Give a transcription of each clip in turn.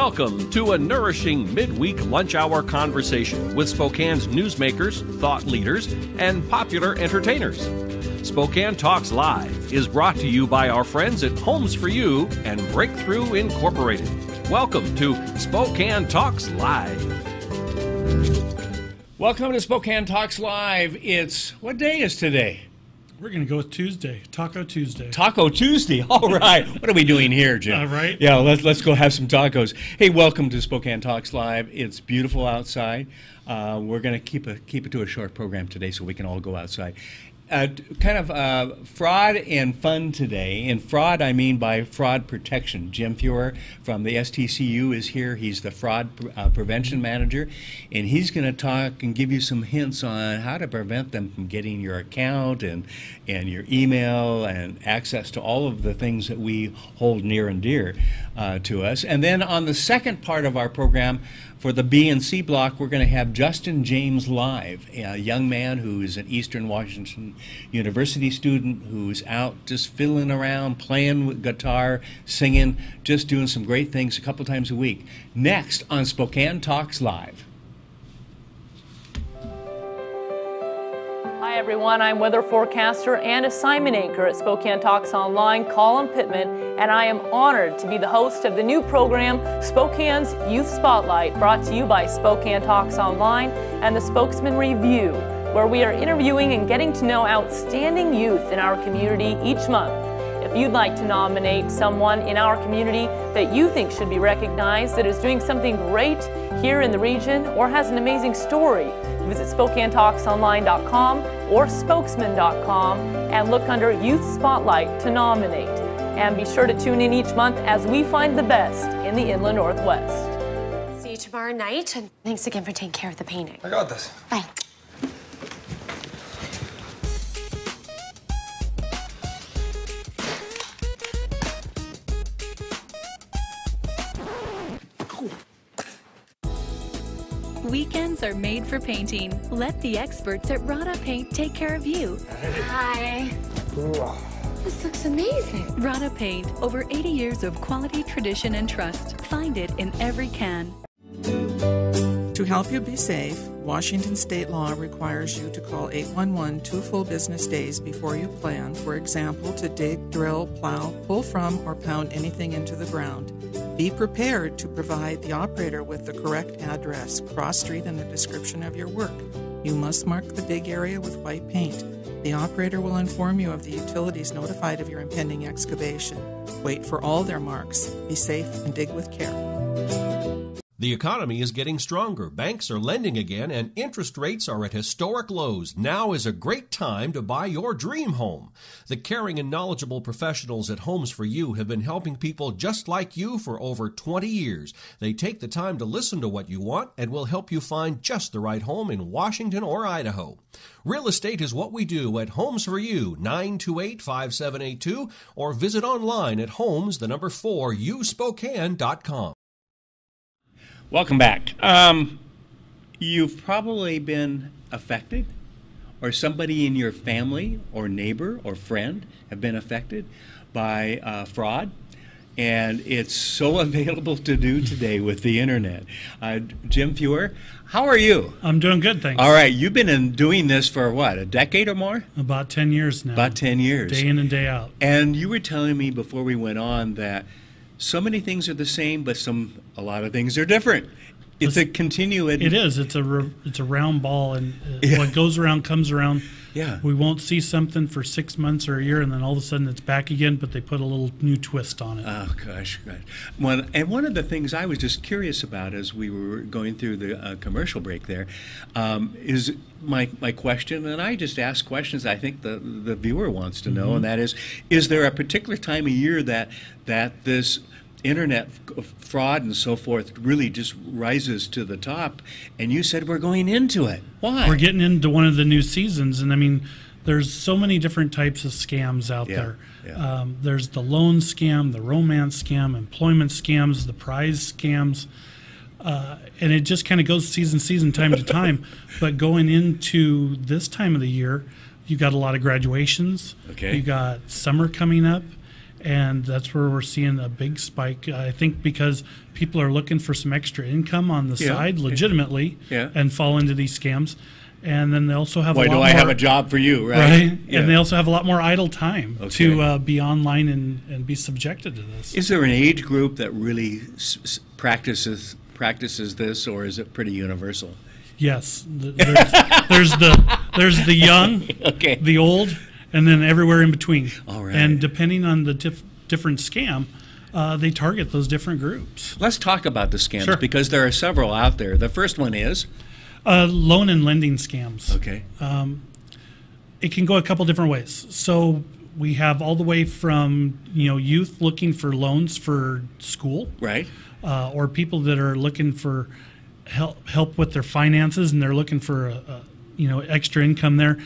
Welcome to a nourishing midweek lunch hour conversation with Spokane's newsmakers, thought leaders, and popular entertainers. Spokane Talks Live is brought to you by our friends at Homes for You and Breakthrough Incorporated. Welcome to Spokane Talks Live. Welcome to Spokane Talks Live. What day is today? We're going to go with Tuesday, Taco Tuesday. Taco Tuesday. All right. What are we doing here, Jim? Right. Yeah, let's go have some tacos. Hey, welcome to Spokane Talks Live. It's beautiful outside. We're going to keep it to a short program today so we can all go outside. Fraud and fun today. And fraud, I mean by fraud protection. Jim Fuher from the STCU is here. He's the Fraud Prevention Manager. And he's going to talk and give you some hints on how to prevent them from getting your account and your email and access to all of the things that we hold near and dear to us. And then on the second part of our program, for the B and C block, we're going to have Justin James live, a young man who is an Eastern Washington University student who's out just fiddling around, playing with guitar, singing, just doing some great things a couple times a week. Next on Spokane Talks Live. Hi everyone, I'm weather forecaster and assignment anchor at Spokane Talks Online, Colin Pittman, and I am honored to be the host of the new program, Spokane's Youth Spotlight, brought to you by Spokane Talks Online and the Spokesman Review, where we are interviewing and getting to know outstanding youth in our community each month. If you'd like to nominate someone in our community that you think should be recognized, that is doing something great here in the region or has an amazing story, visit SpokaneTalksOnline.com or Spokesman.com and look under Youth Spotlight to nominate. And be sure to tune in each month as we find the best in the Inland Northwest. See you tomorrow night, and thanks again for taking care of the painting. I got this. Bye. Weekends are made for painting. Let the experts at Rada Paint take care of you. Hi. This looks amazing. Rada Paint, over 80 years of quality, tradition, and trust. Find it in every can. To help you be safe, Washington state law requires you to call 811 2 full business days before you plan, for example, to dig, drill, plow, pull from, or pound anything into the ground. Be prepared to provide the operator with the correct address, cross street, and the description of your work. You must mark the dig area with white paint. The operator will inform you of the utilities notified of your impending excavation. Wait for all their marks. Be safe and dig with care. The economy is getting stronger. Banks are lending again, and interest rates are at historic lows. Now is a great time to buy your dream home. The caring and knowledgeable professionals at Homes for You have been helping people just like you for over 20 years. They take the time to listen to what you want and will help you find just the right home in Washington or Idaho. Real estate is what we do at Homes for You, 928-5782, or visit online at homes4uspokane.com. Welcome back. You've probably been affected, or somebody in your family or neighbor or friend have been affected by fraud, and it's so available to do today with the internet. Jim Fuher, how are you? I'm doing good, thanks. All right, you've been doing this for what, a decade or more? About 10 years now. About 10 years. Day in and day out. And you were telling me before we went on that so many things are the same, but a lot of things are different. It's a continuing. It is. It's a round ball, and what goes around comes around. Yeah. We won't see something for 6 months or a year, and then all of a sudden it's back again, but they put a little new twist on it. Oh, gosh. One of the things I was just curious about as we were going through the commercial break there is my question, and I just ask questions I think the viewer wants to know, and that is there a particular time of year that this internet fraud and so forth really just rises to the top, and you said we're going into it? Why? We're getting into one of the new seasons, and I mean, there's so many different types of scams out there. Yeah. There's the loan scam, the romance scam, employment scams, the prize scams, and it just kind of goes season, time to time. But going into this time of the year, you got a lot of graduations. Okay. You got summer coming up. And that's where we're seeing a big spike. I think because people are looking for some extra income on the side legitimately and fall into these scams. And then they also have Why a lot do I have a job for you, right? Yeah. And they also have a lot more idle time to be online and be subjected to this. Is there an age group that really practices this, or is it pretty universal? Yes. There's the young, the old, and then everywhere in between. All right. And depending on the different scam, they target those different groups. Let's talk about the scams because there are several out there. The first one is loan and lending scams. Okay. It can go a couple different ways. So we have all the way from youth looking for loans for school, right, or people that are looking for help with their finances and they're looking for extra income there,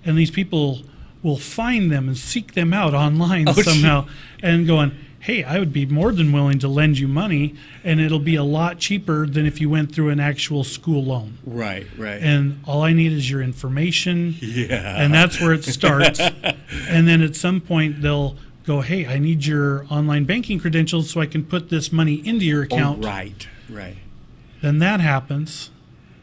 and these people will find them and seek them out online somehow and going, hey, I would be more than willing to lend you money, and it'll be a lot cheaper than if you went through an actual school loan. Right. And all I need is your information. Yeah. And that's where it starts. And then at some point they'll go, hey, I need your online banking credentials so I can put this money into your account. Oh, right. Then that happens.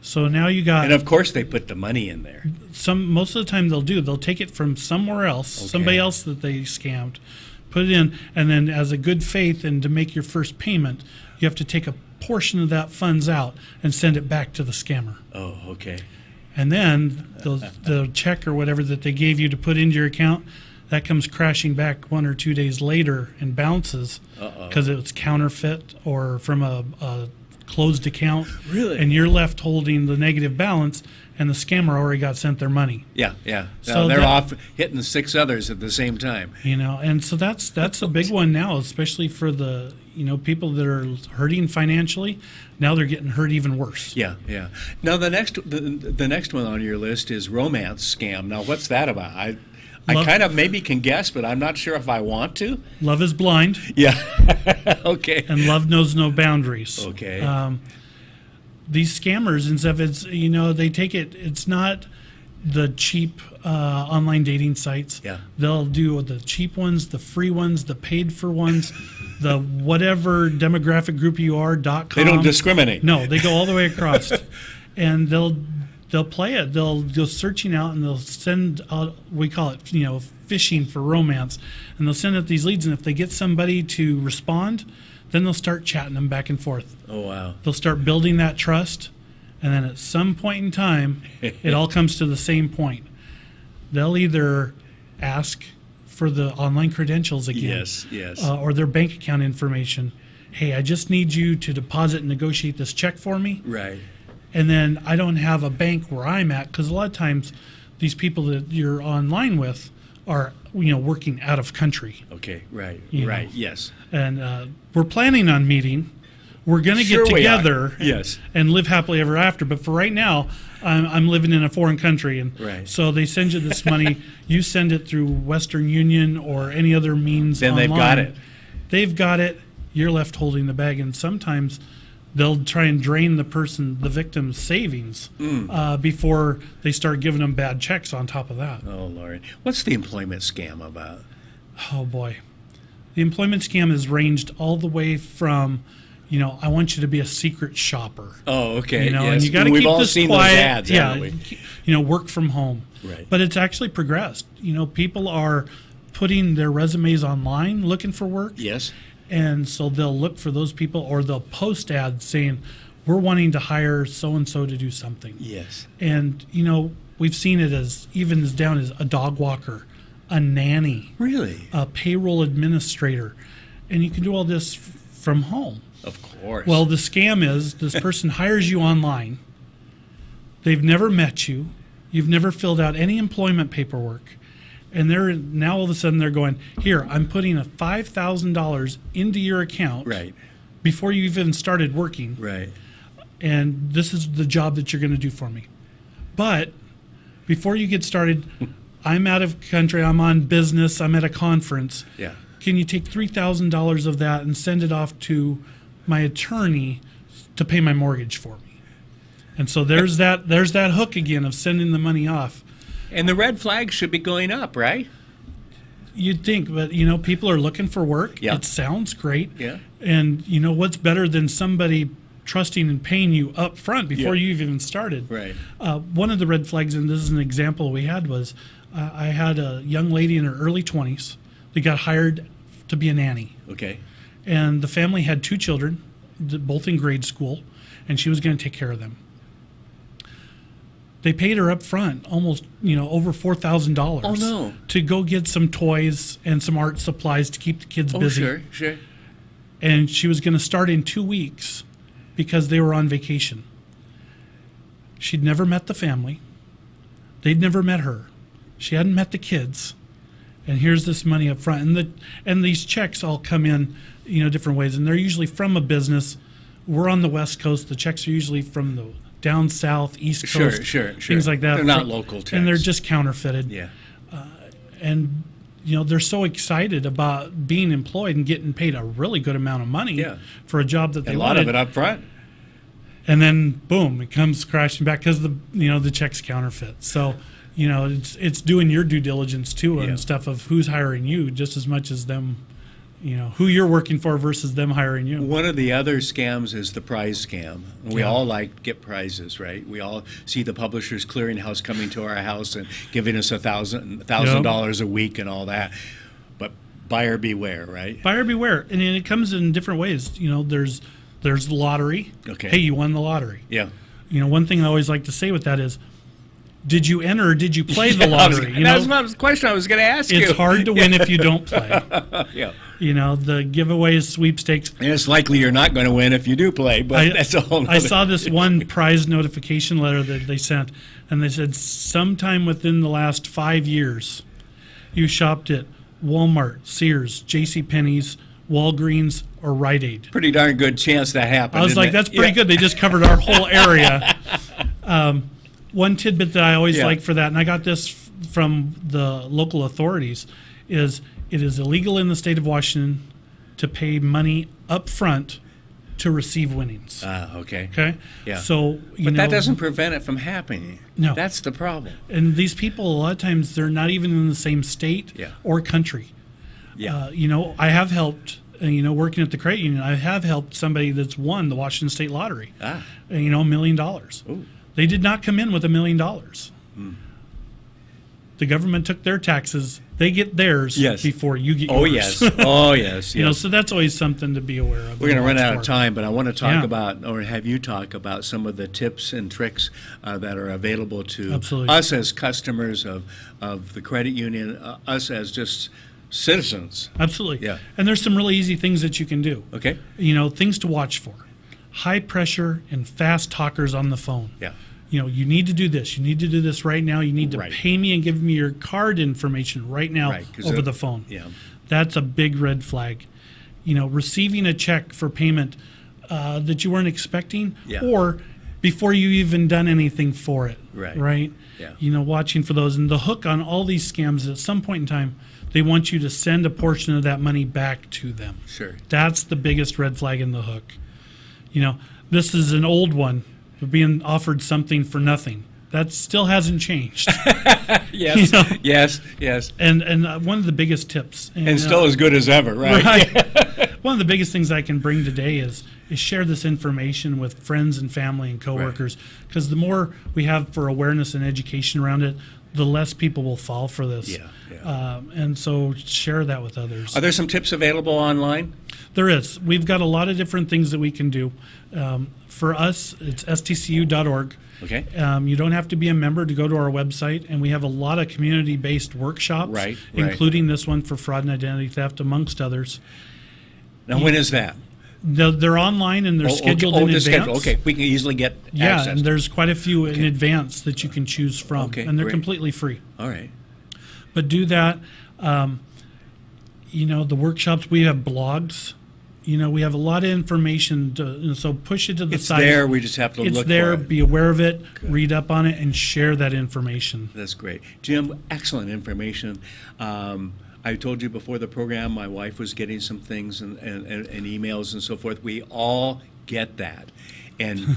So now you got... And of course they put the money in there. Most of the time they'll take it from somewhere else, somebody else that they scammed, put it in, and then as a good faith and to make your first payment, you have to take a portion of that funds out and send it back to the scammer. Oh, okay. And then the check or whatever that they gave you to put into your account, that comes crashing back 1 or 2 days later and bounces because it's counterfeit or from a closed account. Really? And you're left holding the negative balance, and the scammer already got sent their money. Yeah. So they're off hitting 6 others at the same time. And so that's a big one now, especially for the people that are hurting financially. Now they're getting hurt even worse. Yeah. Now the next one on your list is romance scam. Now what's that about? I kind of maybe can guess, but I'm not sure if I want to. Love is blind. Yeah. Okay. And love knows no boundaries. Okay. These scammers and stuff, they take it. It's not the cheap online dating sites. Yeah. They'll do the cheap ones, the free ones, the paid for ones, the whatever demographic group you are .com. They don't discriminate. No, they go all the way across, and they'll play it. They'll go searching out and they'll send out, we call it, fishing for romance, and they'll send out these leads. And if they get somebody to respond, then they'll start chatting them back and forth. Oh, wow. They'll start building that trust, and then at some point in time, it all comes to the same point. They'll either ask for the online credentials again, yes, or their bank account information. Hey, I just need you to deposit and negotiate this check for me. Right. And then I don't have a bank where I'm at, because a lot of times these people that you're online with are working out of country. Okay, right, yes. And we're planning on meeting. We're going to get together and live happily ever after. But for right now, I'm living in a foreign country. And so they send you this money. You send it through Western Union or any other means then online. They've got it. They've got it. You're left holding the bag. And sometimes they'll try and drain the victim's savings before they start giving them bad checks on top of that. Oh, Lord. What's the employment scam about? Oh, boy. The employment scam has ranged all the way from, I want you to be a secret shopper. Oh, okay. And you got to keep all this seen quiet. Those ads, haven't we? Work from home. Right. But it's actually progressed. People are putting their resumes online looking for work. Yes. And so they'll look for those people, or they'll post ads saying, we're wanting to hire so-and-so to do something. Yes. And, we've seen it as even as down as a dog walker, a nanny. Really? A payroll administrator. And you can do all this from home. Of course. Well, the scam is this person hires you online. They've never met you. You've never filled out any employment paperwork. And they're now all of a sudden they're going, here, I'm putting a $5,000 into your account before you even started working. Right. And this is the job that you're going to do for me. But before you get started, I'm out of country, I'm on business, I'm at a conference. Yeah. Can you take $3,000 of that and send it off to my attorney to pay my mortgage for me? And so there's that hook again of sending the money off. And the red flags should be going up, right? You'd think, but people are looking for work. Yeah. It sounds great. Yeah. And what's better than somebody trusting and paying you up front before Yeah. you've even started? Right. One of the red flags, and this is an example we had, was I had a young lady in her early 20s that got hired to be a nanny. Okay. And the family had 2 children, both in grade school, and she was going to take care of them. They paid her up front almost, over $4,000 Oh, no. to go get some toys and some art supplies to keep the kids busy. Sure. And she was going to start in 2 weeks because they were on vacation. She'd never met the family. They'd never met her. She hadn't met the kids. And here's this money up front. And these checks all come in, different ways. And they're usually from a business. We're on the West Coast. The checks are usually from the down south, East Coast. Sure. Things like that. They're not local checks. And they're just counterfeited. Yeah. And they're so excited about being employed and getting paid a really good amount of money for a job that they A lot wanted. of it up front. And then boom, it comes crashing back because the check's counterfeit. So it's doing your due diligence too and stuff of who's hiring you just as much as them, who you're working for versus them hiring you. One of the other scams is the prize scam. We all like to get prizes, right? We all see the Publishers Clearinghouse coming to our house and giving us $1,000 a week and all that. But buyer beware, right? Buyer beware, and it comes in different ways. There's the lottery. Okay. Hey, you won the lottery. Yeah. One thing I always like to say with that is, did you enter or did you play the lottery? That's the question I was going to ask you. It's hard to win if you don't play. Yeah. The giveaways, sweepstakes. And it's likely you're not going to win if you do play, but that's a whole nother. I saw this one prize notification letter that they sent, and they said sometime within the last 5 years, you shopped at Walmart, Sears, JCPenney's, Walgreens, or Rite Aid. Pretty darn good chance that happened. I was like, that's pretty good. They just covered our whole area. One tidbit that I always like for that, and I got this from the local authorities, is it is illegal in the state of Washington to pay money up front to receive winnings. Okay. Okay? Yeah. So, but that doesn't prevent it from happening. No. That's the problem. And these people, a lot of times, they're not even in the same state or country. Yeah. I have helped, working at the credit union, I have helped somebody that's won the Washington State Lottery. $1 million. Ooh. They did not come in with $1 million. The government took their taxes. They get theirs before you get yours. Oh, yes. So that's always something to be aware of. We're going to run out of time, but I want to talk about, or have you talk about some of the tips and tricks that are available to us as customers of the credit union, us as just citizens. Absolutely. Yeah. And there's some really easy things that you can do. Okay. Things to watch for. High pressure and fast talkers on the phone. Yeah. You need to do this. You need to do this right now. You need to pay me and give me your card information right now over the phone. Yeah. That's a big red flag. Receiving a check for payment that you weren't expecting or before you even done anything for it. Right? Yeah. Watching for those. And the hook on all these scams is at some point in time, they want you to send a portion of that money back to them. Sure. That's the biggest red flag in the hook. This is an old one. We're being offered something for nothing. That still hasn't changed. Yes. And one of the biggest tips. And still as good as ever, right? One of the biggest things I can bring today is share this information with friends and family and coworkers, because the more we have for awareness and education around it, the less people will fall for this. And so share that with others. Are there some tips available online? There is. We've got a lot of different things that we can do. For us, it's stcu.org. Okay. You don't have to be a member to go to our website, and we have a lot of community-based workshops, including this one for fraud and identity theft, amongst others. Now, when is that? They're online and they're scheduled in advance. Okay, we can easily get access. Yeah, and there's quite a few in advance that you can choose from, and they're completely free. All right. But do that. The workshops, we have blogs. We have a lot of information, so push it to the side. It's there, we just have to look for it. It's there, be aware of it, read up on it, and share that information. That's great. Jim, excellent information. I told you before the program, my wife was getting some things and emails and so forth. We all get that. and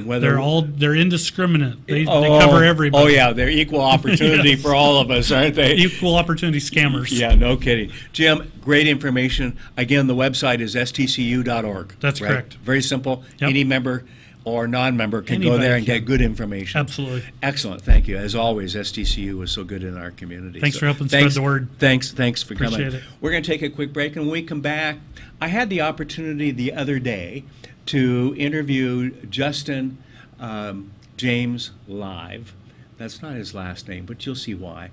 whether they're indiscriminate. They cover everybody. Oh yeah, they're equal opportunity Yes. for all of us, aren't they? Equal opportunity scammers. Yeah, no kidding. Jim, great information. Again, the website is stcu.org. That's right? correct. Very simple. Yep. Any member or non-member can go Anybody there and can. get good information. Absolutely. Excellent. Thank you. As always, STCU is so good in our community. Thanks for helping spread the word. Thanks for coming. Appreciate it. We're going to take a quick break, and when we come back, I had the opportunity the other day to interview Justin James live. That's not his last name, but you'll see why.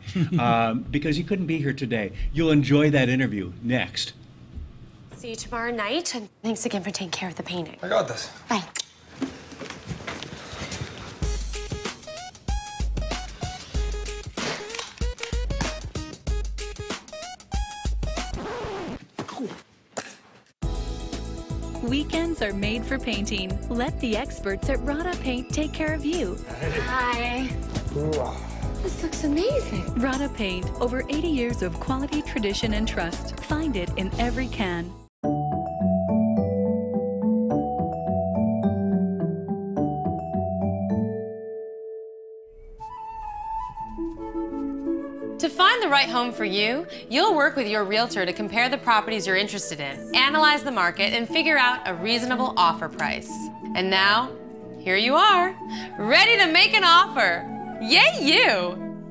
Because he couldn't be here today. You'll enjoy that interview next. See you tomorrow night, and thanks again for taking care of the painting. I got this. Bye. Weekends are made for painting. Let the experts at Rada Paint take care of you. Hi. This looks amazing. Rada Paint, over 80 years of quality, tradition, and trust. Find it in every can. To find the right home for you, you'll work with your realtor to compare the properties you're interested in, analyze the market, and figure out a reasonable offer price. And now, here you are, ready to make an offer. Yay, you!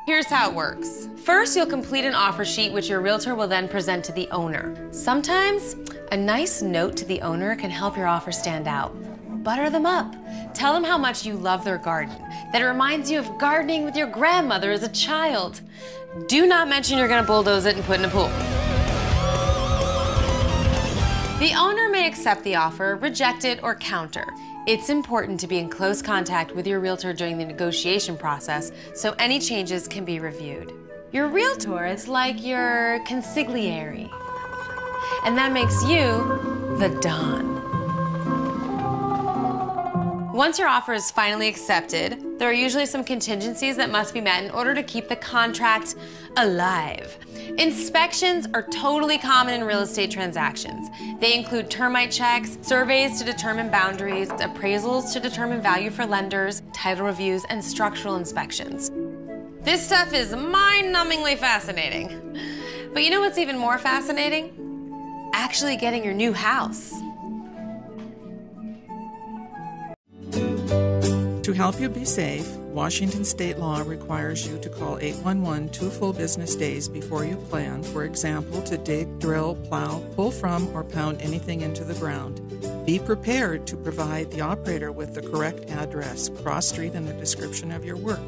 Here's how it works. First, you'll complete an offer sheet which your realtor will then present to the owner. Sometimes, a nice note to the owner can help your offer stand out. Butter them up. Tell them how much you love their garden, that it reminds you of gardening with your grandmother as a child. Do not mention you're going to bulldoze it and put in a pool. The owner may accept the offer, reject it, or counter. It's important to be in close contact with your realtor during the negotiation process so any changes can be reviewed. Your realtor is like your consigliere, and that makes you the Don. Once your offer is finally accepted, there are usually some contingencies that must be met in order to keep the contract alive. Inspections are totally common in real estate transactions. They include termite checks, surveys to determine boundaries, appraisals to determine value for lenders, title reviews, and structural inspections. This stuff is mind-numbingly fascinating. But you know what's even more fascinating? Actually getting your new house. To help you be safe, Washington state law requires you to call 811 2 full business days before you plan, for example, to dig, drill, plow, pull from, or pound anything into the ground. Be prepared to provide the operator with the correct address, cross street, and a description of your work.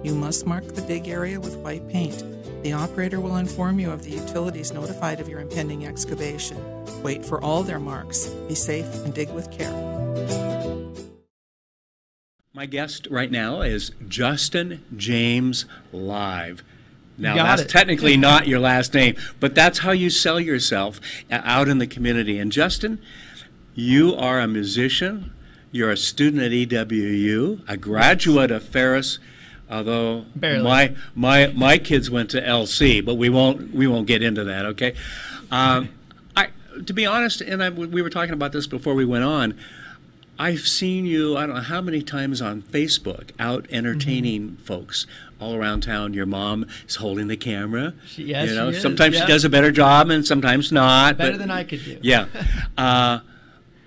You must mark the dig area with white paint. The operator will inform you of the utilities notified of your impending excavation. Wait for all their marks. Be safe and dig with care. My guest right now is Justin James Live. Now, that's technically not your last name, but that's how you sell yourself out in the community. And Justin, you are a musician. You're a student at EWU, a graduate of Ferris, although my kids went to LC, but we won't get into that, okay? To be honest, and we were talking about this before we went on, I've seen you, I don't know how many times on Facebook, out entertaining folks all around town. Your mom is holding the camera. Yes, you know, she is. sometimes she does a better job and sometimes not. Better than I could do. Yeah.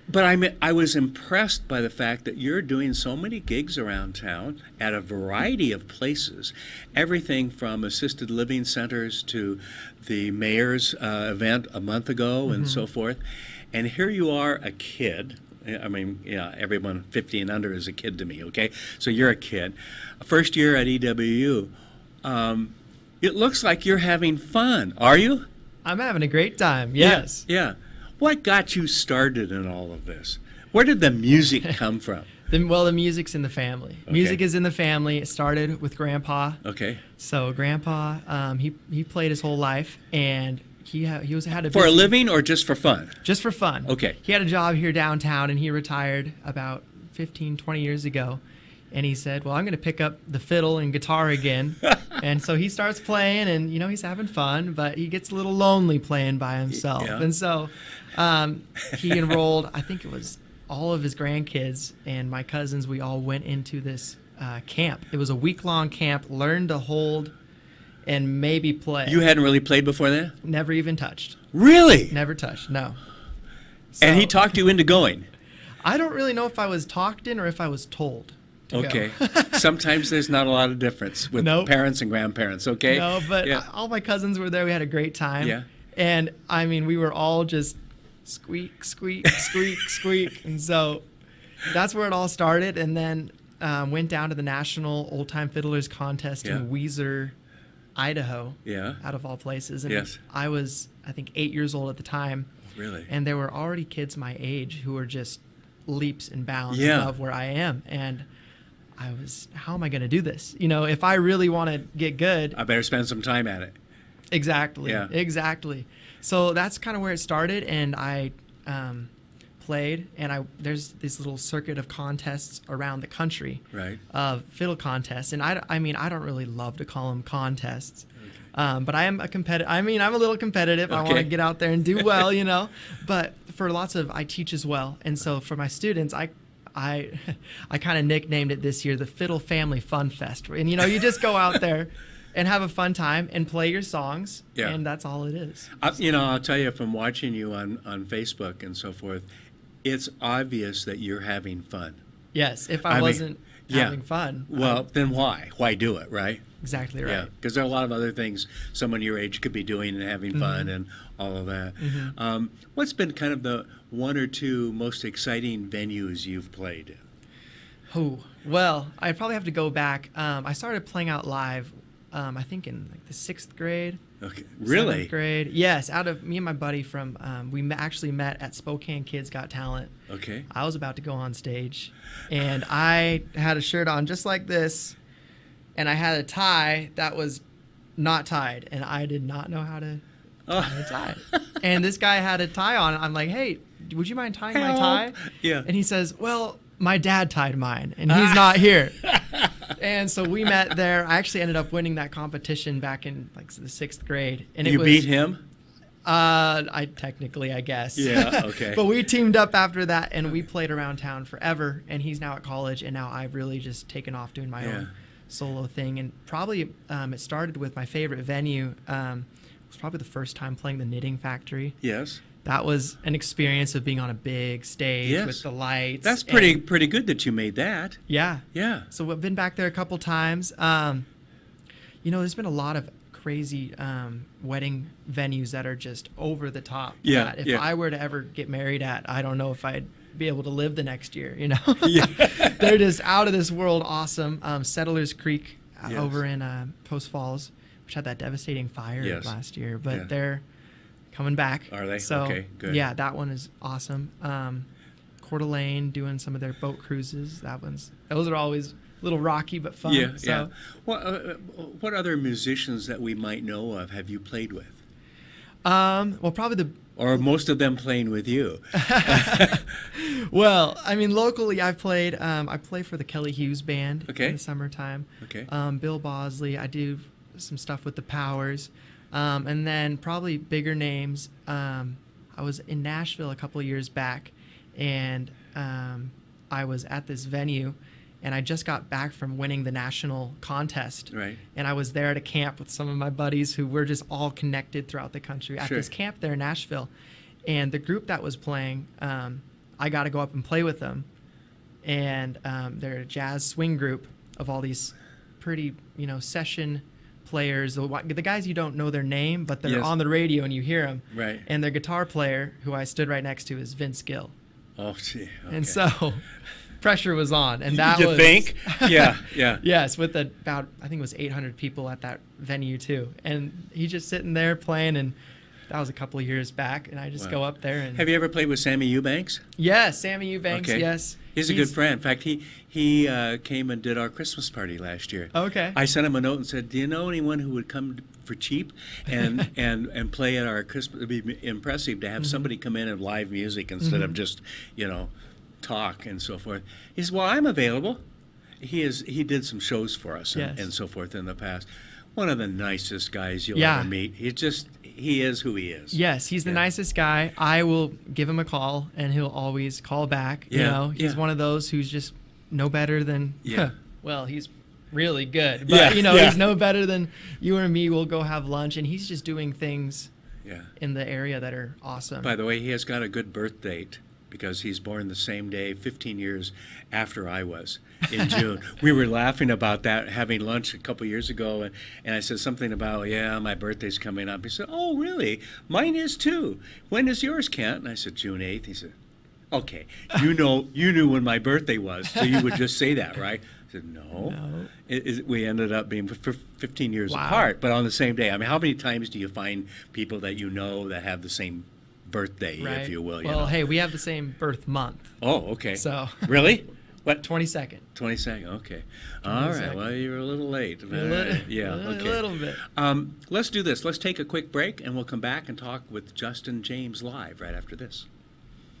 But I was impressed by the fact that you're doing so many gigs around town at a variety of places. Everything from assisted living centers to the mayor's event a month ago and so forth. And here you are, a kid. I mean, yeah, everyone 50 and under is a kid to me, okay? So you're a kid. First year at EWU. It looks like you're having fun. Are you? I'm having a great time, yes. Yeah. What got you started in all of this? Where did the music come from? Well, the music's in the family. Okay. Music is in the family. It started with Grandpa. Okay. So Grandpa, he played his whole life, and he had a for a living or just for fun? Just for fun. Okay. He had a job here downtown, and he retired about 15, 20 years ago. And he said, well, I'm going to pick up the fiddle and guitar again. And so he starts playing, and, you know, he's having fun, but he gets a little lonely playing by himself. Yeah. And so he enrolled, I think it was all of his grandkids and my cousins, we all went into this camp. It was a week-long camp, learn to hold and maybe play. You hadn't really played before then? Never even touched. Really? Never touched, no. So, And he talked you into going? I don't really know if I was talked in or if I was told to Okay. go. Sometimes there's not a lot of difference with Nope. parents and grandparents, okay? No, but Yeah. all my cousins were there. We had a great time. Yeah. And, I mean, we were all just squeak, squeak, squeak, squeak. And so that's where it all started. And then went down to the National Old Time Fiddlers Contest in Weiser, Idaho, Yeah. out of all places. And Yes. I was, I think, 8 years old at the time. Really? And there were already kids my age who were just leaps and bounds Yeah. above where I am. And I was, how am I going to do this? You know, if I really want to get good. I better spend some time at it. Exactly. Yeah. Exactly. So that's kind of where it started. And I played, and there's this little circuit of contests around the country. Right. Fiddle contests. And I mean, I don't really love to call them contests. But I am a competitive. I mean, I'm a little competitive. I want to get out there and do well, you know. But for I teach as well, and so for my students, I kind of nicknamed it this year the Fiddle Family Fun Fest. And you know, you just go out there and have a fun time and play your songs, and that's all it is. You know, I'll tell you, from watching you on Facebook and so forth, it's obvious that you're having fun. Yes, if I wasn't having fun. Well, then why? Why do it, right? Exactly right. Yeah, because there are a lot of other things someone your age could be doing and having fun and all of that. What's been kind of the one or two most exciting venues you've played in? Oh, well, I probably have to go back. I started playing out live, I think in like the 6th grade. Okay, really? 7th grade. Yes, out of me and my buddy from, we actually met at Spokane Kids Got Talent. Okay. I was about to go on stage, and I had a shirt on just like this, and I had a tie that was not tied, and I did not know how to tie a tie. And this guy had a tie on. I'm like, hey, would you mind tying my tie? Yeah. And he says, well, my dad tied mine, and he's not here. And so we met there. I actually ended up winning that competition back in like the 6th grade. And you beat him? I guess. Yeah, okay. But we teamed up after that, and we played around town forever. And he's now at college, and now I've really just taken off doing my own solo thing. And probably it started with my favorite venue. It was probably the first time playing the Knitting Factory. Yes. That was an experience of being on a big stage with the lights. That's pretty good that you made that. Yeah. Yeah. So I've been back there a couple times. You know, there's been a lot of crazy wedding venues that are just over the top. Yeah. If I were to ever get married at, I don't know if I'd be able to live the next year, you know? Yeah. They're just out of this world awesome. Settlers Creek over in Post Falls, which had that devastating fire last year, but they're coming back. Are they? So, okay, good. yeah, that one is awesome. Coeur d'Alene doing some of their boat cruises. Those are always a little rocky but fun. Yeah, so. yeah. Well, what other musicians that we might know of have you played with? Well, probably or most of them playing with you. Well, I mean, locally I played. I play for the Kelly Hughes Band in the summertime. Okay. Bill Bosley. I do some stuff with the Powers. And then probably bigger names. I was in Nashville a couple of years back, and I was at this venue, and I just got back from winning the national contest. Right. And I was there at a camp with some of my buddies who were just all connected throughout the country at this camp there in Nashville. And the group that was playing, I got to go up and play with them. And they're a jazz swing group of all these pretty, session players, the guys you don't know their name, but they're on the radio and you hear them. Right. And their guitar player, who I stood right next to, is Vince Gill. Oh, gee. Okay. And so pressure was on. And that you was... think? Yeah, yeah. Yes, with about, I think it was 800 people at that venue too. And he's just sitting there playing, and that was a couple of years back, and I just go up there and... Have you ever played with Sammy Eubanks? Yes, Sammy Eubanks, yes. He's a good friend. In fact, he came and did our Christmas party last year. Okay. I sent him a note and said, do you know anyone who would come for cheap and play at our Christmas? It would be impressive to have somebody come in and live music instead of just, talk and so forth. He said, well, I'm available. He did some shows for us and so forth in the past. one of the nicest guys you'll Yeah. ever meet. He is who he is. Yes, he's the nicest guy. I will give him a call, and he'll always call back. Yeah, You know, he's yeah. one of those who's just no better than. Yeah. Well, he's really good, but Yeah, you know, yeah. he's no better than you or me. We'll go have lunch, and he's just doing things Yeah. in the area that are awesome. By the way, he has got a good birth date because he's born the same day, 15 years after I was, in June. We were laughing about that, having lunch a couple years ago, and I said something about, yeah, my birthday's coming up. He said, oh, really? Mine is too. When is yours, Kent? And I said, June 8th. He said, okay, you knew when my birthday was, so you would just say that, right? I said, no. We ended up being 15 years Wow. apart, but on the same day. I mean, how many times do you find people that you know that have the same birthday, right? if you will? Well, you know? hey, we have the same birth month. Oh, okay. So Really? What? 22nd. 22nd, okay. All right, 22nd. well, you're a little late. A little, Yeah, okay. A little bit. Let's do this. Let's take a quick break, and we'll come back and talk with Justin James live right after this.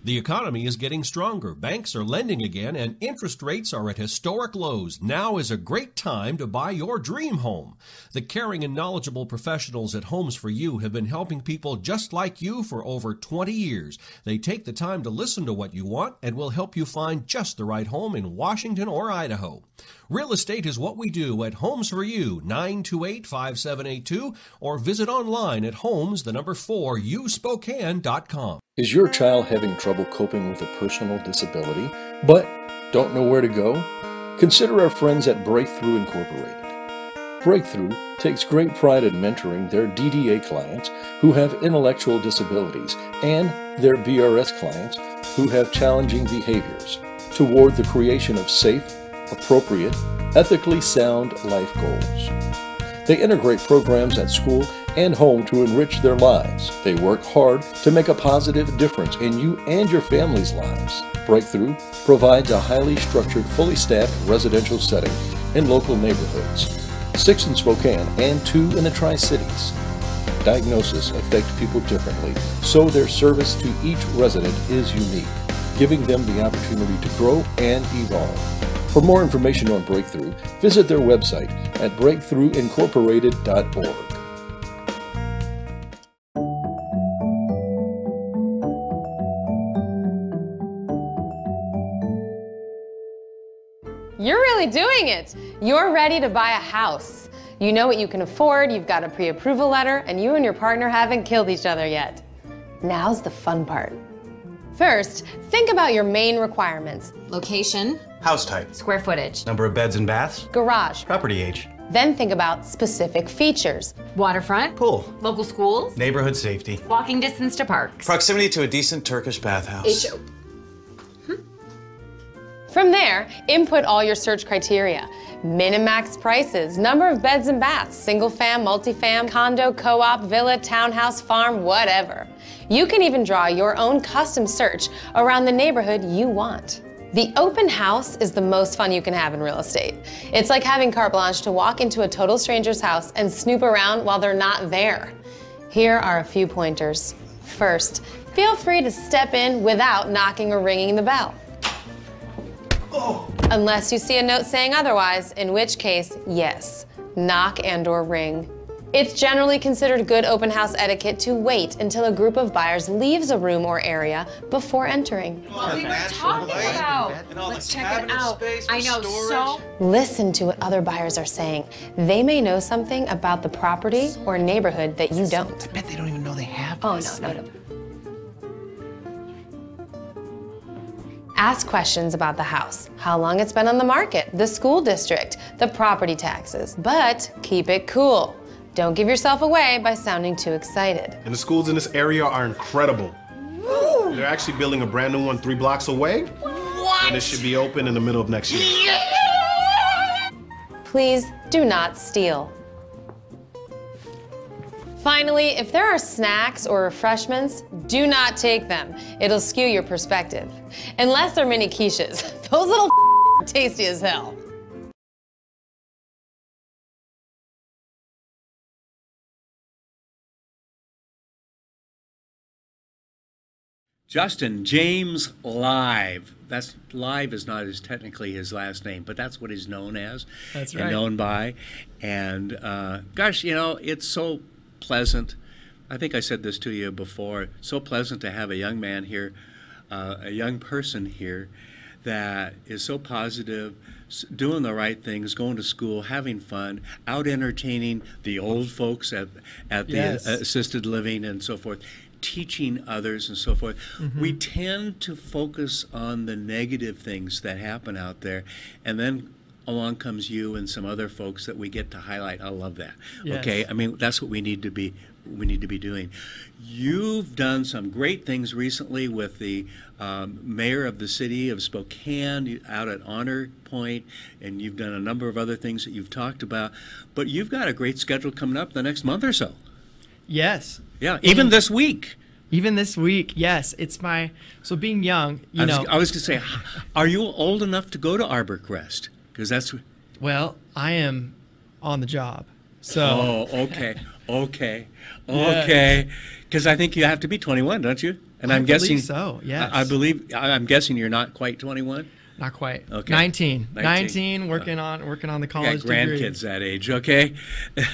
The economy is getting stronger. Banks are lending again, and interest rates are at historic lows. Now is a great time to buy your dream home. The caring and knowledgeable professionals at Homes for You have been helping people just like you for over 20 years. They take the time to listen to what you want and will help you find just the right home in Washington or Idaho. Real estate is what we do at Homes for You, 928-5782, or visit online at homes4uspokane.com. Is your child having trouble coping with a personal disability, but don't know where to go? Consider our friends at Breakthrough Incorporated. Breakthrough takes great pride in mentoring their DDA clients who have intellectual disabilities and their BRS clients who have challenging behaviors toward the creation of safe, appropriate, ethically sound life goals. They integrate programs at school and home to enrich their lives. They work hard to make a positive difference in you and your family's lives. Breakthrough provides a highly structured, fully staffed residential setting in local neighborhoods, 6 in Spokane and 2 in the Tri-Cities. Diagnoses affect people differently, so their service to each resident is unique, giving them the opportunity to grow and evolve. For more information on Breakthrough, visit their website at breakthroughincorporated.org. You're really doing it. You're ready to buy a house. You know what you can afford, you've got a pre-approval letter, and you and your partner haven't killed each other yet. Now's the fun part. First, think about your main requirements. Location, House type, square footage, number of beds and baths, Garage. property age, Then think about specific features. waterfront, pool, local schools, neighborhood safety, walking distance to parks. proximity to a decent Turkish bathhouse. HO. From there, input all your search criteria. Min and max prices, number of beds and baths, single fam, multifam, condo, co-op, villa, townhouse, farm, whatever. You can even draw your own custom search around the neighborhood you want. The open house is the most fun you can have in real estate. It's like having carte blanche to walk into a total stranger's house and snoop around while they're not there. Here are a few pointers. First, feel free to step in without knocking or ringing the bell. Unless you see a note saying otherwise, in which case, yes, knock and/or ring. It's generally considered good open house etiquette to wait until a group of buyers leaves a room or area before entering. What we were talking about. Let's check it out. I know, so. Listen to what other buyers are saying. They may know something about the property or neighborhood that you don't. I bet they don't even know they have Oh, this. no. Ask questions about the house, how long it's been on the market, the school district, the property taxes, but keep it cool. Don't give yourself away by sounding too excited. And the schools in this area are incredible. Woo! They're actually building a brand new one 3 blocks away. What? And it should be open in the middle of next year. Yeah! Please do not steal. Finally, if there are snacks or refreshments, do not take them. It'll skew your perspective. Unless they're mini quiches. Those little are tasty as hell. Justin James Live. That's Live is not his technically his last name, but that's what he's known as. That's and right. known by. And gosh, it's so pleasant. I think I said this to you before. So pleasant to have a young man here, a young person here, that is so positive, doing the right things, going to school, having fun, out entertaining the old folks at Yes. the assisted living and so forth, teaching others and so forth. Mm-hmm. We tend to focus on the negative things that happen out there, and then along comes you and some other folks that we get to highlight. I love that. Yes. Okay, I mean, that's what we need to be doing. You've done some great things recently with the mayor of the city of Spokane out at Honor Point, and you've done a number of other things that you've talked about, but you've got a great schedule coming up the next month or so. Yes. Yeah, even this week. Even this week, yes. It's so being young, I was going to say, are you old enough to go to Arborcrest? Because that's... Well, I am on the job. So. Oh, okay. Because I think you have to be 21, don't you? And I'm guessing so. Yes. I'm guessing you're not quite 21. Not quite. Okay. 19, working on the college got grandkids degree. that age, okay?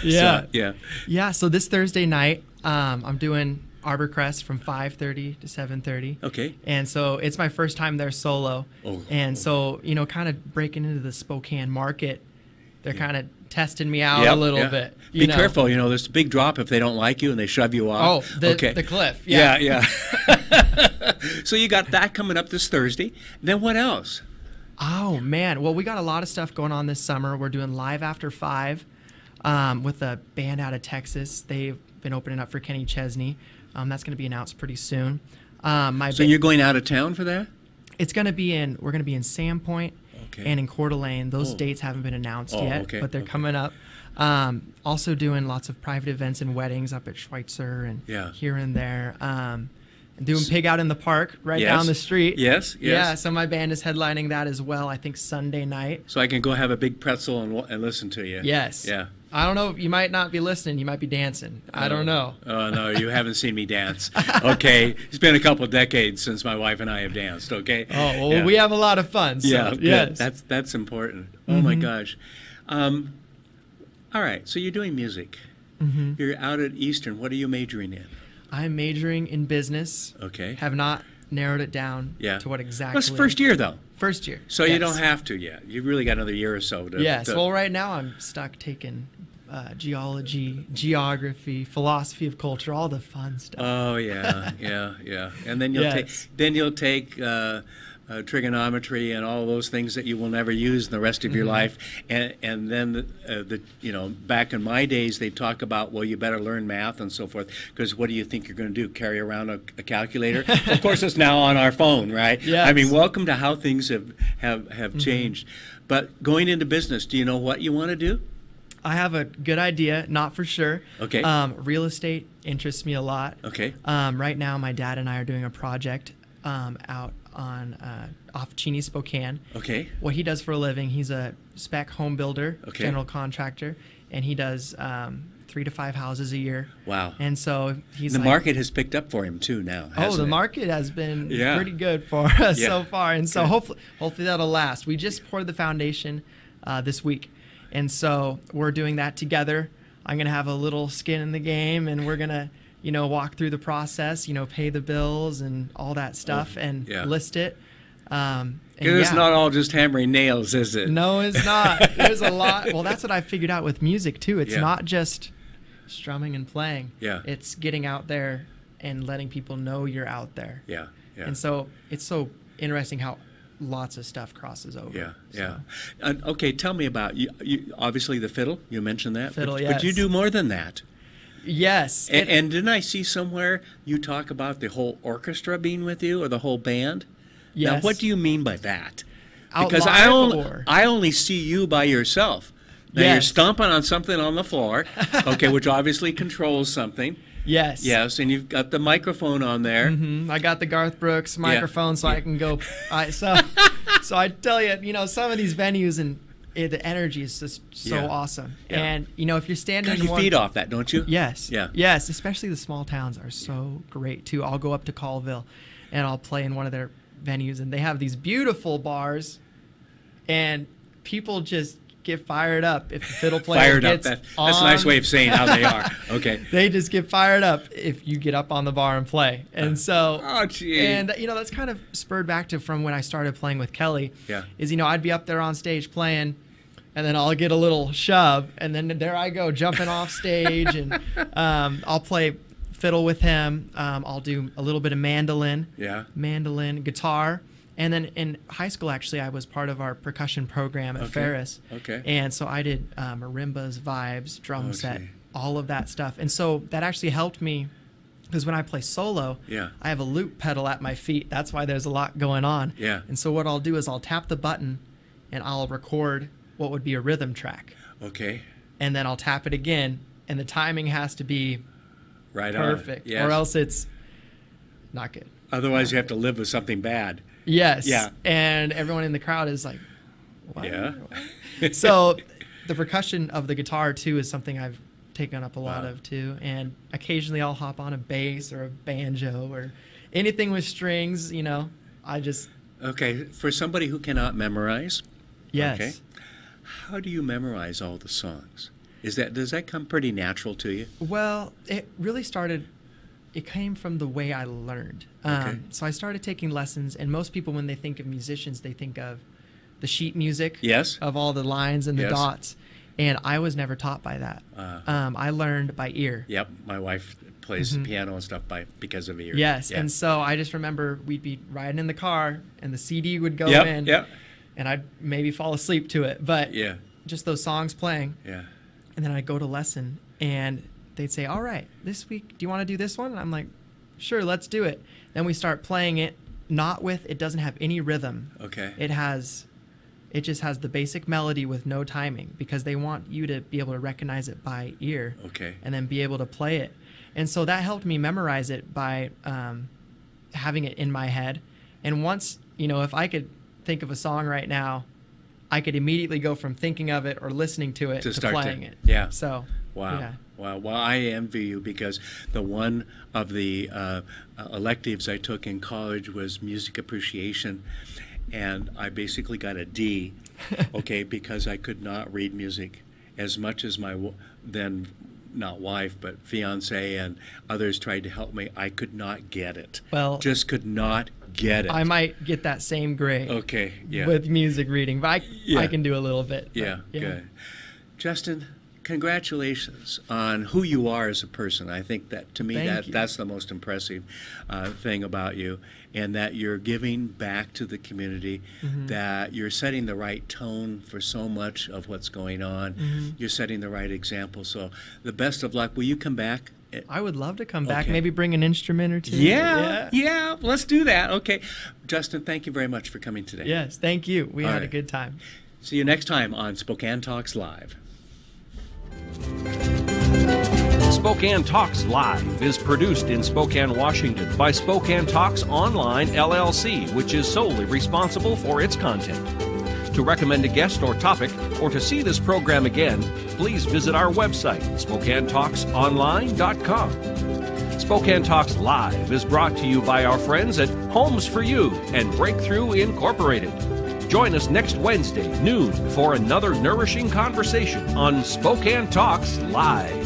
Yeah. So, yeah. Yeah, so this Thursday night, I'm doing Arborcrest from 5:30 to 7:30. Okay. And so it's my first time there solo. So, kind of breaking into the Spokane market, they're kind of testing me out a little bit. Be careful, there's a big drop if they don't like you and they shove you off. Oh, the cliff. Yeah. Yeah. So you got that coming up this Thursday. Then what else? Oh, man. Well, we got a lot of stuff going on this summer. We're doing Live After 5 with a band out of Texas. They've been opening up for Kenny Chesney. That's going to be announced pretty soon. So you're going out of town for that? We're going to be in Sandpoint and in Coeur d'Alene. Those dates haven't been announced yet, but they're coming up. Also doing lots of private events and weddings up at Schweitzer and here and there. Doing Pig Out in the Park down the street. Yes. Yeah, so my band is headlining that as well, I think Sunday night. So I can go have a big pretzel and listen to you. Yes. Yeah. I don't know, you might not be listening, you might be dancing. I don't know. Oh, no, you haven't seen me dance. Okay, it's been a couple of decades since my wife and I have danced, okay? Oh, well, we have a lot of fun, so yeah, yes. That's important. Oh, my gosh. All right, so you're doing music. Mm-hmm. You're out at Eastern. What are you majoring in? I'm majoring in business. Okay. Have not narrowed it down to what exactly. That's first year, though. First year. So you don't have to yet. You've really got another year or so to... Yes. Well, right now I'm stuck taking geology, geography, philosophy of culture, all the fun stuff. Oh, yeah. And then you'll take trigonometry and all those things that you will never use in the rest of your life. And then back in my days, they talk about, well, you better learn math and so forth, because what do you think you're going to do? Carry around a calculator? Of course, it's now on our phone, right? Yes. I mean, welcome to how things have changed. But going into business, do you know what you want to do? I have a good idea, not for sure. Okay. Real estate interests me a lot. Okay. Right now, my dad and I are doing a project out on off Cheney, Spokane. Okay. What he does for a living, he's a spec home builder, general contractor, and he does 3 to 5 houses a year. Wow. And so the market has picked up for him too now. The market has been pretty good for us so far, and so hopefully that'll last. We just poured the foundation this week, and so we're doing that together. I'm gonna have a little skin in the game, and we're gonna walk through the process, pay the bills and all that stuff, and list it. It's not all just hammering nails, is it? No, it's not. There's a lot. Well, that's what I figured out with music too. It's not just strumming and playing. Yeah. It's getting out there and letting people know you're out there. Yeah. And so it's so interesting how lots of stuff crosses over. Okay, tell me about you. Obviously the fiddle. You mentioned that. Fiddle, but you do more than that. Yes. And didn't I see somewhere you talk about the whole orchestra being with you, or the whole band? Yes. Now, what do you mean by that? Out Because live I only see you by yourself. Now you're stomping on something on the floor, which obviously controls something. Yes. Yes, and you've got the microphone on there. Mm-hmm. I got the Garth Brooks microphone, so I can go. So I tell you, some of these venues and the energy is just so awesome. And if you're standing, you feed off that, don't you? Yes. Yeah. Yes. Especially the small towns are so great too. I'll go up to Colville, and I'll play in one of their venues, and they have these beautiful bars, and people just get fired up if the fiddle player gets that's a nice way of saying how they are. Okay. They just get fired up if you get up on the bar and play. And so, oh, gee. And you know, that's kind of spurred back to from when I started playing with Kelly. Yeah. Is, you know, I'd be up there on stage playing, and then I'll get a little shove, and then there I go jumping off stage, and I'll play fiddle with him. I'll do a little bit of mandolin, guitar. And then in high school, actually, I was part of our percussion program at Ferris. Okay. And so I did marimbas, vibes, drum set, all of that stuff. And so that actually helped me, because when I play solo, I have a loop pedal at my feet. That's why there's a lot going on. Yeah. And so what I'll do is I'll tap the button, and I'll record what would be a rhythm track. Okay. And then I'll tap it again, and the timing has to be right perfect, on. Yes. or else it's not good. Otherwise, you have to live with something bad. Yes. Yeah. And everyone in the crowd is like, what? Yeah. So the percussion of the guitar, too, is something I've taken up a lot of, too. And occasionally I'll hop on a bass or a banjo or anything with strings, you know. I just... Okay. For somebody who cannot memorize. Yes. Okay. How do you memorize all the songs? Does that come pretty natural to you? Well, it really started... It came from the way I learned. So I started taking lessons, and most people, when they think of musicians, they think of the sheet music of all the lines and the dots. And I was never taught by that. I learned by ear. Yep, my wife plays the piano and stuff because of ear. Yes, and so I just remember we'd be riding in the car, and the CD would go in, and I'd maybe fall asleep to it. But just those songs playing. Yeah. And then I'd go to lesson, and they'd say, all right, this week, do you want to do this one? And I'm like, sure, let's do it. Then we start playing it, it doesn't have any rhythm. Okay. It just has the basic melody with no timing, because they want you to be able to recognize it by ear. Okay. And then be able to play it. And so that helped me memorize it by having it in my head. And once, you know, if I could think of a song right now, I could immediately go from thinking of it or listening to it to playing it. Yeah. So, wow. Yeah. Wow. Well, I envy you, because the one of the electives I took in college was music appreciation, and I basically got a D, because I could not read music as much as my then not wife but fiance and others tried to help me. I could not get it. Well, just could not get it. I might get that same grade. Okay. Yeah. With music reading, but I can do a little bit. Yeah. Good. Justin, congratulations on who you are as a person. I think that, to me, that's the most impressive thing about you, and that you're giving back to the community, that you're setting the right tone for so much of what's going on. You're setting the right example. So the best of luck. Will you come back? I would love to come back, maybe bring an instrument or two. Yeah, let's do that. Okay. Justin, thank you very much for coming today. Yes, thank you. We had a good time. See you next time on Spokane Talks Live. Spokane Talks Live is produced in Spokane, Washington by Spokane Talks Online, LLC, which is solely responsible for its content. To recommend a guest or topic, or to see this program again, please visit our website, SpokaneTalksOnline.com. Spokane Talks Live is brought to you by our friends at Homes for You and Breakthrough Incorporated. Join us next Wednesday, noon, for another nourishing conversation on Spokane Talks Live.